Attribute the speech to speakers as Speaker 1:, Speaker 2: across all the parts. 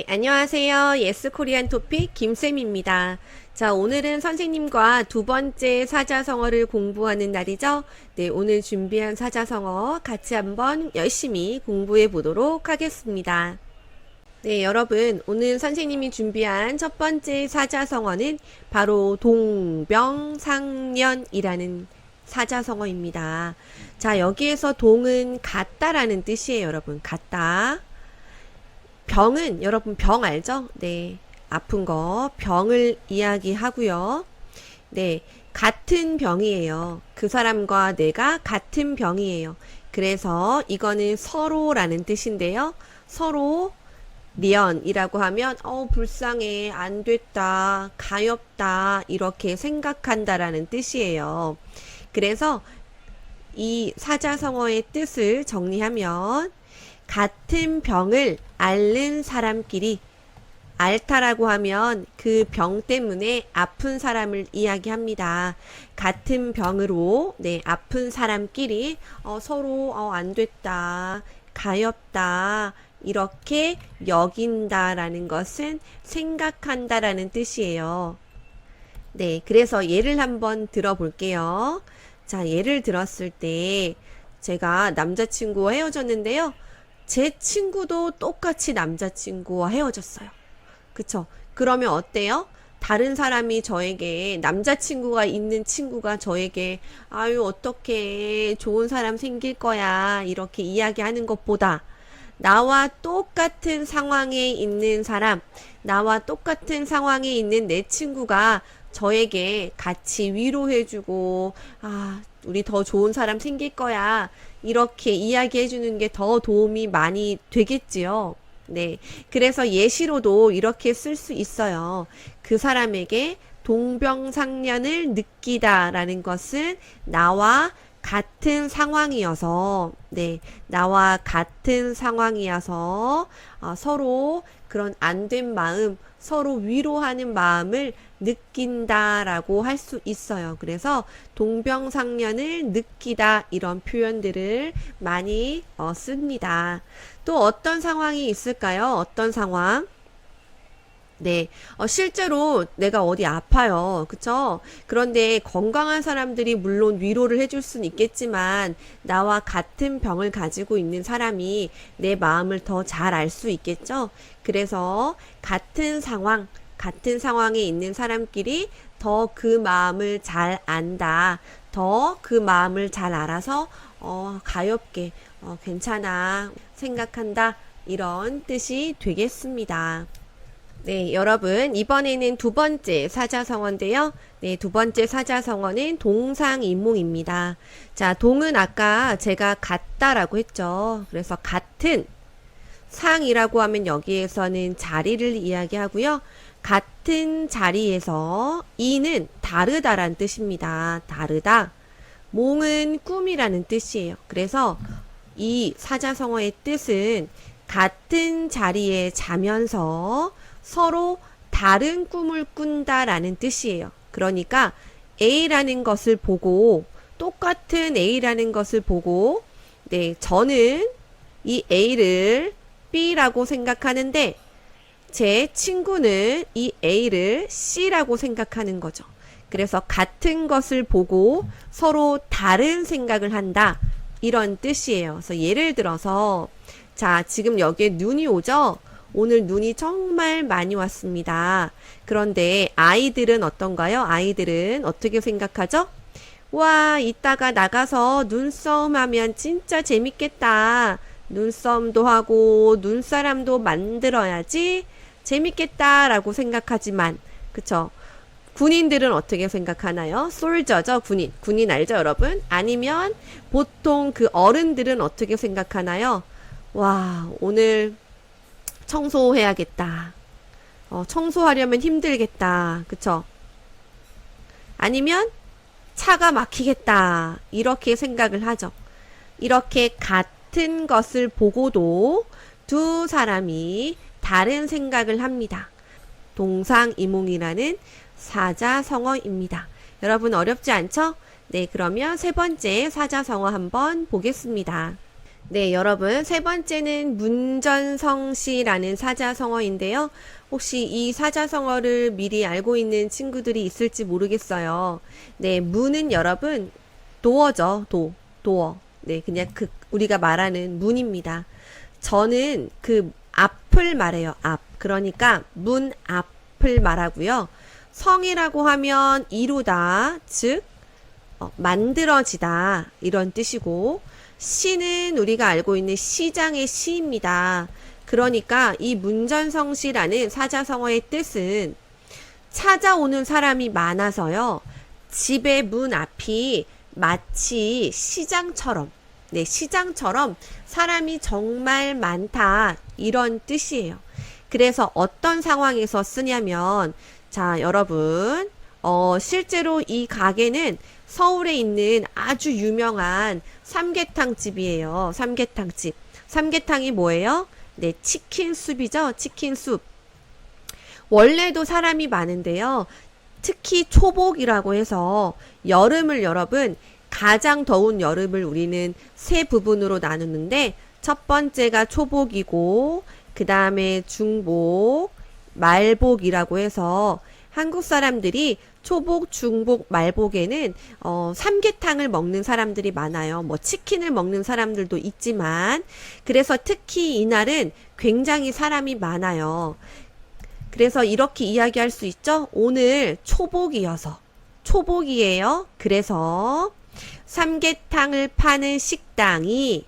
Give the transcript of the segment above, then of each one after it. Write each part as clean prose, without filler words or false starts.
Speaker 1: 네, 안녕하세요. 예스 코리안 토픽 김쌤입니다. 자, 오늘은 선생님과 두 번째 사자성어를 공부하는 날이죠. 네, 오늘 준비한 사자성어 같이 한번 열심히 공부해 보도록 하겠습니다. 네, 여러분, 오늘 선생님이 준비한 첫 번째 사자성어는 바로 동병상련이라는 사자성어입니다. 자, 여기에서 동은 같다라는 뜻이에요, 여러분. 같다. 병은 여러분 병 알죠? 네. 아픈 거 병을 이야기하고요. 네. 같은 병이에요. 그 사람과 내가 같은 병이에요. 그래서 이거는 서로라는 뜻인데요. 서로 련이라고 하면 불쌍해, 안 됐다, 가엾다 이렇게 생각한다라는 뜻이에요. 그래서 이 사자성어의 뜻을 정리하면 같은 병을 앓는 사람끼리, 앓다라고 하면 그 병 때문에 아픈 사람을 이야기합니다. 같은 병으로 아픈 사람끼리 서로 안 됐다, 가엾다 이렇게 여긴다라는 것은 생각한다라는 뜻이에요. 네, 그래서 예를 한번 들어볼게요. 자, 예를 들었을 때 제가 남자친구와 헤어졌는데요. 제 친구도 똑같이 남자친구와 헤어졌어요. 그쵸? 그러면 어때요? 다른 사람이 저에게, 남자친구가 있는 친구가 저에게 아유 어떡해, 좋은 사람 생길 거야 이렇게 이야기하는 것보다 나와 똑같은 상황에 있는 사람, 나와 똑같은 상황에 있는 내 친구가 저에게 같이 위로해주고 우리 더 좋은 사람 생길 거야 이렇게 이야기해주는 게 더 도움이 많이 되겠지요. 네, 그래서 예시로도 이렇게 쓸 수 있어요. 그 사람에게 동병상련을 느끼다라는 것은 나와 같은 상황이어서, 나와 같은 상황이어서 서로 그런 안 된 마음, 서로 위로하는 마음을 느낀다라고 할 수 있어요. 그래서 동병상련을 느끼다 이런 표현들을 많이 씁니다. 또 어떤 상황이 있을까요? 어떤 상황? 네, 실제로 내가 어디 아파요. 그쵸? 그런데 건강한 사람들이 물론 위로를 해줄 수는 있겠지만, 나와 같은 병을 가지고 있는 사람이 내 마음을 더 잘 알 수 있겠죠? 그래서 같은 상황에 있는 사람끼리 더 그 마음을 잘 안다. 더 그 마음을 잘 알아서, 가엾게, 괜찮아, 생각한다. 이런 뜻이 되겠습니다. 네, 여러분, 이번에는 두 번째 사자성어인데요. 네, 두 번째 사자성어는 동상이몽입니다. 자, 동은 아까 제가 같다라고 했죠. 그래서 같은, 상이라고 하면 여기에서는 자리를 이야기하고요. 같은 자리에서 이는 다르다란 뜻입니다. 다르다. 몽은 꿈이라는 뜻이에요. 그래서 이 사자성어의 뜻은 같은 자리에 자면서 서로 다른 꿈을 꾼다라는 뜻이에요. 그러니까 A라는 것을 보고, 똑같은 A라는 것을 보고, 저는 이 A를 B라고 생각하는데 제 친구는 이 A를 C라고 생각하는 거죠. 그래서 같은 것을 보고 서로 다른 생각을 한다. 이런 뜻이에요. 그래서 예를 들어서 자, 지금 여기에 눈이 오죠? 오늘 눈이 정말 많이 왔습니다. 그런데 아이들은 어떤가요? 아이들은 어떻게 생각하죠? 와, 이따가 나가서 눈싸움 하면 진짜 재밌겠다. 눈싸움도 하고 눈사람도 만들어야지 재밌겠다 라고 생각하지만, 그쵸? 군인들은 어떻게 생각하나요? 솔저죠, 군인. 군인 알죠, 여러분? 아니면 보통 그 어른들은 어떻게 생각하나요? 와, 오늘 청소해야겠다. 청소하려면 힘들겠다. 그쵸? 아니면 차가 막히겠다. 이렇게 생각을 하죠. 이렇게 같은 것을 보고도 두 사람이 다른 생각을 합니다. 동상이몽이라는 사자성어입니다. 여러분 어렵지 않죠? 네, 그러면 세 번째 사자성어 한번 보겠습니다. 네, 여러분. 세 번째는 문전성시라는 사자성어인데요. 혹시 이 사자성어를 미리 알고 있는 친구들이 있을지 모르겠어요. 네, 문은 여러분, 도어죠. 도어. 네, 그냥 우리가 말하는 문입니다. 저는 그 앞을 말해요. 앞. 그러니까 문 앞을 말하고요. 성이라고 하면 이루다, 즉, 만들어지다 이런 뜻이고, 시는 우리가 알고 있는 시장의 시입니다. 그러니까 이 문전성시라는 사자성어의 뜻은 찾아오는 사람이 많아서요. 집의 문 앞이 마치 시장처럼, 네, 시장처럼 사람이 정말 많다 이런 뜻이에요. 그래서 어떤 상황에서 쓰냐면, 자, 여러분, 실제로 이 가게는 서울에 있는 아주 유명한 삼계탕 집이에요. 삼계탕 집. 삼계탕이 뭐예요? 네, 치킨 숲이죠. 치킨 숲. 원래도 사람이 많은데요. 특히 초복이라고 해서 여름을 여러분, 가장 더운 여름을 우리는 세 부분으로 나누는데, 첫 번째가 초복이고, 그 다음에 중복, 말복이라고 해서 한국 사람들이 초복, 중복, 말복에는 삼계탕을 먹는 사람들이 많아요. 뭐 치킨을 먹는 사람들도 있지만, 그래서 특히 이날은 굉장히 사람이 많아요. 그래서 이렇게 이야기할 수 있죠. 오늘 초복이어서 초복이에요. 그래서 삼계탕을 파는 식당이,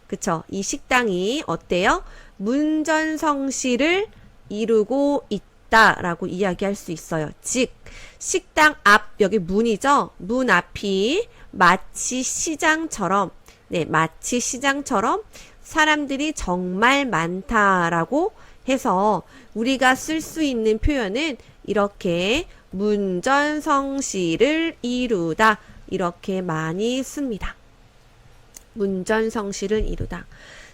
Speaker 1: 그쵸, 이 식당이 어때요? 문전성시를 이루고 있다라고 이야기할 수 있어요. 즉 식당 앞, 여기 문이죠. 문 앞이 마치 시장처럼, 네, 마치 시장처럼 사람들이 정말 많다라고 해서 우리가 쓸 수 있는 표현은 이렇게 문전성시를 이루다 이렇게 많이 씁니다. 문전성시를 이루다.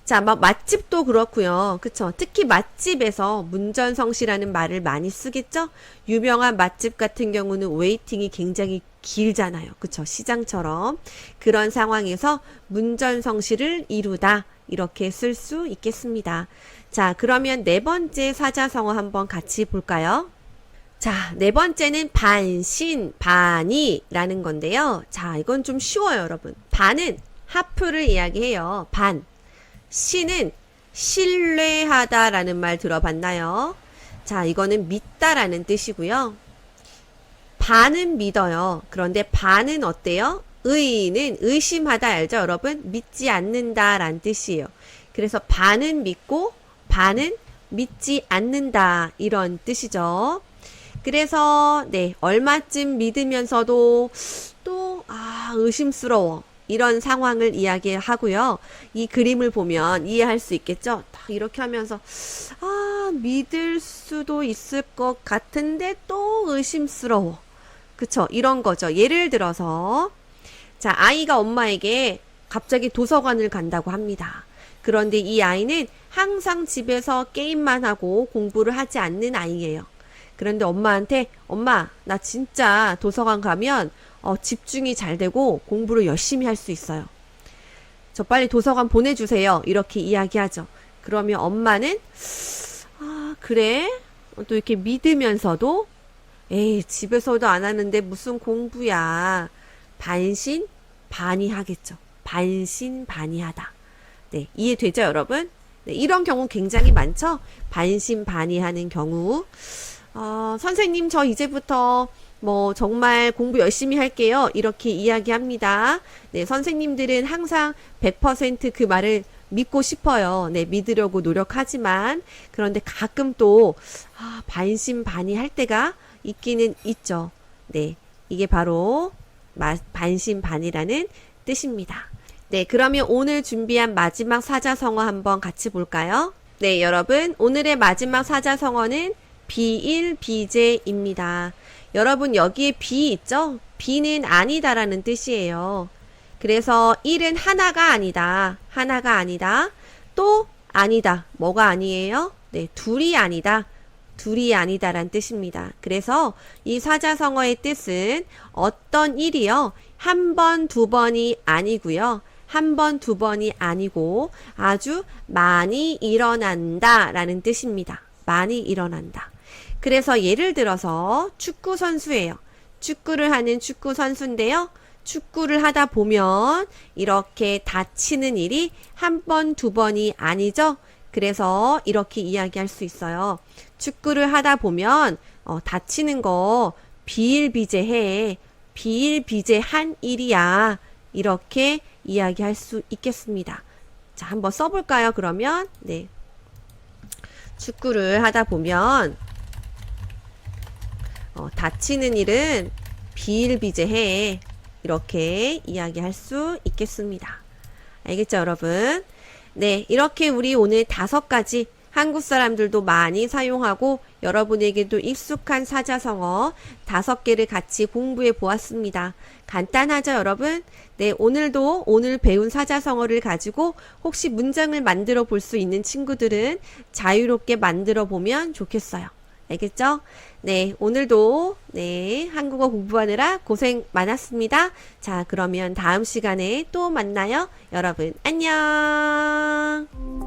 Speaker 1: 자, 막 맛집도 그렇고요. 그쵸? 특히 맛집에서 문전성시라는 말을 많이 쓰겠죠? 유명한 맛집 같은 경우는 웨이팅이 굉장히 길잖아요. 그쵸? 시장처럼. 그런 상황에서 문전성시를 이루다. 이렇게 쓸 수 있겠습니다. 자, 그러면 네 번째 사자성어 한번 같이 볼까요? 자, 네 번째는 반신반의라는 건데요. 자, 이건 좀 쉬워요, 여러분. 반은 하프를 이야기해요. 반. 신은 신뢰하다라는 말 들어봤나요? 자, 이거는 믿다라는 뜻이고요. 반은 믿어요. 그런데 반은 어때요? 의는 의심하다 알죠, 여러분? 믿지 않는다라는 뜻이에요. 그래서 반은 믿고 반은 믿지 않는다 이런 뜻이죠. 그래서 네, 얼마쯤 믿으면서도 또 의심스러워. 이런 상황을 이야기하고요. 이 그림을 보면 이해할 수 있겠죠? 딱 이렇게 하면서 믿을 수도 있을 것 같은데 또 의심스러워. 그쵸? 이런 거죠. 예를 들어서 자, 아이가 엄마에게 갑자기 도서관을 간다고 합니다. 그런데 이 아이는 항상 집에서 게임만 하고 공부를 하지 않는 아이예요. 그런데 엄마한테 엄마, 나 진짜 도서관 가면 집중이 잘 되고 공부를 열심히 할 수 있어요. 저 빨리 도서관 보내주세요. 이렇게 이야기하죠. 그러면 엄마는 그래? 또 이렇게 믿으면서도 에이, 집에서도 안 하는데 무슨 공부야. 반신반의하겠죠. 반신반의하다. 네, 이해되죠, 여러분? 네, 이런 경우 굉장히 많죠? 반신반의하는 경우. 선생님, 저 이제부터 뭐 정말 공부 열심히 할게요. 이렇게 이야기합니다. 네, 선생님들은 항상 100% 그 말을 믿고 싶어요. 네, 믿으려고 노력하지만 그런데 가끔 또 반신반의할 때가 있기는 있죠. 네, 이게 바로 반신반의라는 뜻입니다. 네, 그러면 오늘 준비한 마지막 사자성어 한번 같이 볼까요? 네, 여러분, 오늘의 마지막 사자성어는 비일비재입니다. 여러분, 여기에 비 있죠? 비는 아니다라는 뜻이에요. 그래서 일은 하나가 아니다. 하나가 아니다. 또 아니다. 뭐가 아니에요? 네, 둘이 아니다. 둘이 아니다란 뜻입니다. 그래서 이 사자성어의 뜻은 어떤 일이요? 한 번, 두 번이 아니고요. 한 번, 두 번이 아니고 아주 많이 일어난다 라는 뜻입니다. 많이 일어난다. 그래서 예를 들어서 축구 선수예요. 축구를 하는 축구 선수인데요. 축구를 하다 보면 이렇게 다치는 일이 한 번, 두 번이 아니죠. 그래서 이렇게 이야기할 수 있어요. 축구를 하다 보면 다치는 거 비일비재해. 비일비재한 일이야. 이렇게 이야기할 수 있겠습니다. 자, 한번 써볼까요? 그러면 네, 축구를 하다 보면 다치는 일은 비일비재해. 이렇게 이야기할 수 있겠습니다. 알겠죠, 여러분? 네, 이렇게 우리 오늘 5가지 한국 사람들도 많이 사용하고 여러분에게도 익숙한 사자성어 5개를 같이 공부해 보았습니다. 간단하죠, 여러분? 네, 오늘도 오늘 배운 사자성어를 가지고 혹시 문장을 만들어 볼 수 있는 친구들은 자유롭게 만들어 보면 좋겠어요. 알겠죠? 네, 오늘도 네, 한국어 공부하느라 고생 많았습니다. 자, 그러면 다음 시간에 또 만나요. 여러분, 안녕!